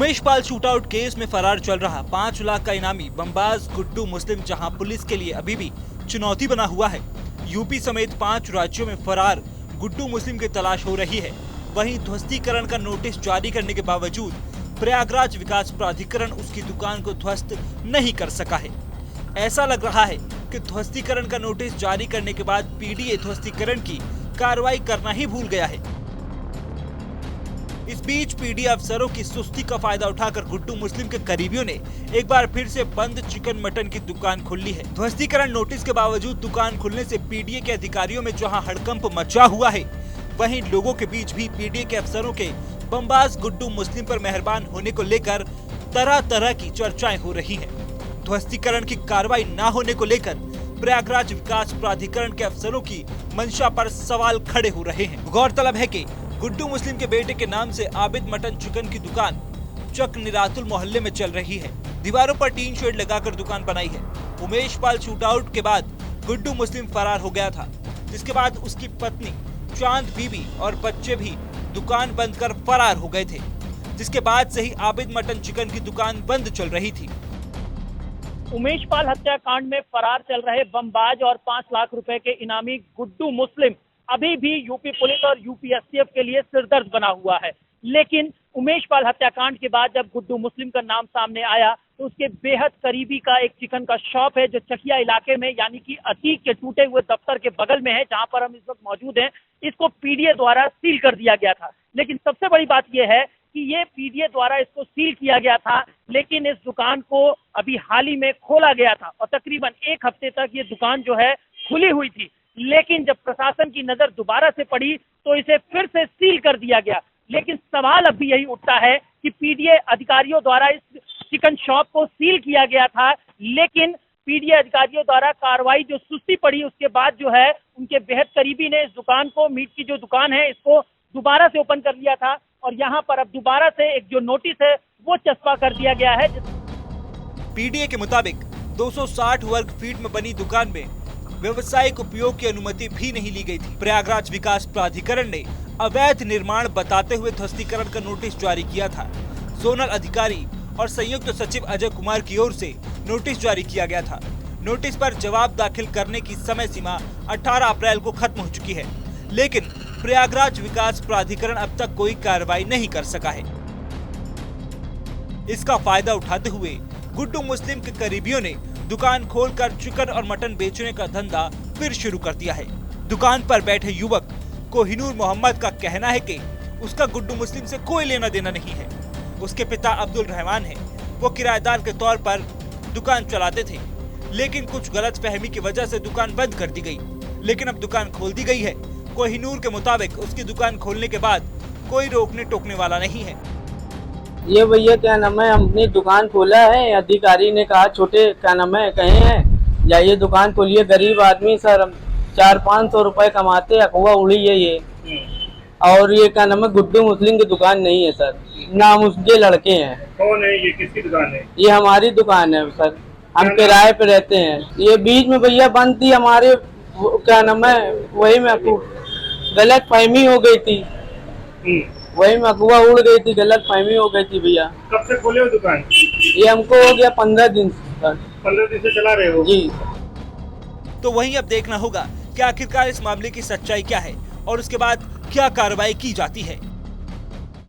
Umesh Pal shootout case में फरार चल रहा 5 लाख का इनामी बमबाज गुड्डू मुस्लिम जहां पुलिस के लिए अभी भी चुनौती बना हुआ है, यूपी समेत 5 राज्यों में फरार गुड्डू मुस्लिम की तलाश हो रही है। वहीं ध्वस्तीकरण का नोटिस जारी करने के बावजूद प्रयागराज विकास प्राधिकरण उसकी दुकान को ध्वस्त नहीं कर सका है। ऐसा लग रहा है कि ध्वस्तीकरण का नोटिस जारी करने के बाद पीडीए ध्वस्तीकरण की कार्रवाई करना ही भूल गया है। इस बीच पीडीए अफसरों की सुस्ती का फायदा उठाकर गुड्डू मुस्लिम के करीबियों ने एक बार फिर से बंद चिकन मटन की दुकान खोल ली है। ध्वस्तीकरण नोटिस के बावजूद दुकान खुलने से पीडीए के अधिकारियों में जहां हड़कंप मचा हुआ है, वहीं लोगों के बीच भी पीडीए के अफसरों के बमबाज गुड्डू मुस्लिम पर मेहरबान होने को लेकर तरह तरह की चर्चाएं हो रही हैं। ध्वस्तीकरण की कार्रवाई न होने को लेकर प्रयागराज विकास प्राधिकरण के अफसरों की मंशा पर सवाल खड़े हो रहे हैं। गौरतलब है कि गुड्डू मुस्लिम के बेटे के नाम से आबिद मटन चिकन की दुकान चक निरातुल मोहल्ले में चल रही है। दीवारों पर टीन शेड लगाकर दुकान बनाई है। उमेश पाल शूटआउट के बाद गुड्डू मुस्लिम फरार हो गया था, जिसके बाद उसकी पत्नी चांद बीबी और बच्चे भी दुकान बंद कर फरार हो गए थे, जिसके बाद से ही आबिद मटन चिकन की दुकान बंद चल रही थी। उमेश पाल हत्याकांड में फरार चल रहे बमबाज और 5 लाख रुपए के इनामी गुड्डू मुस्लिम अभी भी यूपी पुलिस और यूपीएसटीएफ के लिए सिरदर्द बना हुआ है। लेकिन उमेश पाल हत्याकांड के बाद जब गुड्डू मुस्लिम का नाम सामने आया तो उसके बेहद करीबी का एक चिकन का शॉप है जो चकिया इलाके में यानी कि अतीक के टूटे हुए दफ्तर के बगल में है, जहां पर हम इस वक्त मौजूद हैं। इसको पीडीए द्वारा सील कर दिया गया था। लेकिन सबसे बड़ी बात यह है कि ये पीडीए द्वारा इसको सील किया गया था, लेकिन इस दुकान को अभी हाल ही में खोला गया था और तकरीबन 1 हफ्ते तक ये दुकान जो है खुली हुई थी। लेकिन जब प्रशासन की नजर दोबारा से पड़ी तो इसे फिर से सील कर दिया गया। लेकिन सवाल अब भी यही उठता है कि पीडीए अधिकारियों द्वारा इस चिकन शॉप को सील किया गया था, लेकिन पीडीए अधिकारियों द्वारा कार्रवाई जो सुस्ती पड़ी उसके बाद जो है उनके बेहद करीबी ने इस दुकान को, मीट की जो दुकान है, इसको दोबारा से ओपन कर लिया था और यहाँ पर अब दोबारा से एक जो नोटिस है वो चस्पा कर दिया गया है। पीडीए के मुताबिक 260 वर्ग फीट में बनी दुकान में व्यवसायिक उपयोग की अनुमति भी नहीं ली गई थी। प्रयागराज विकास प्राधिकरण ने अवैध निर्माण बताते हुए ध्वस्तीकरण का नोटिस जारी किया था। जोनल अधिकारी और संयुक्त सचिव अजय कुमार की ओर से नोटिस जारी किया गया था। नोटिस पर जवाब दाखिल करने की समय सीमा 18 अप्रैल को खत्म हो चुकी है, लेकिन प्रयागराज विकास प्राधिकरण अब तक कोई कार्रवाई नहीं कर सका है। इसका फायदा उठाते हुए गुड्डू मुस्लिम के करीबियों ने दुकान खोलकर चिकन और मटन बेचने का धंधा फिर शुरू कर दिया है। दुकान पर बैठे युवक कोहिनूर मोहम्मद का कहना है कि उसका गुड्डू मुस्लिम से कोई लेना देना नहीं है। उसके पिता अब्दुल रहमान हैं, वो किराएदार के तौर पर दुकान चलाते थे, लेकिन कुछ गलतफहमी की वजह से दुकान बंद कर दी गई, लेकिन अब दुकान खोल दी गई है। कोहिनूर के मुताबिक उसकी दुकान खोलने के बाद कोई रोकने टोकने वाला नहीं है। ये भैया क्या नाम है, अपनी दुकान खोला है, अधिकारी ने कहा छोटे क्या नाम है कहे हैं जाइए दुकान खोलिए, गरीब आदमी सर 400-500 रुपए कमाते, अखवा उड़ी है ये। और ये क्या नाम है, गुड्डू मुस्लिम की दुकान नहीं है सर, नाम उसके लड़के हैं। कौन है ये, किसकी दुकान है? ये हमारी दुकान है सर, हम किराए पे रहते हैं। ये बीच में भैया बंद थी हमारे क्या नाम है, वही में गलत फहमी हो गई थी, वही में अगुआ उड़ गई थी, गलत फहमी हो गई थी भैया। कब से खोले हो दुकान? ये हमको हो गया 15 दिन सर। 15 दिन से चला रहे हो? जी। तो वहीं अब देखना होगा कि आखिरकार इस मामले की सच्चाई क्या है और उसके बाद क्या कार्रवाई की जाती है।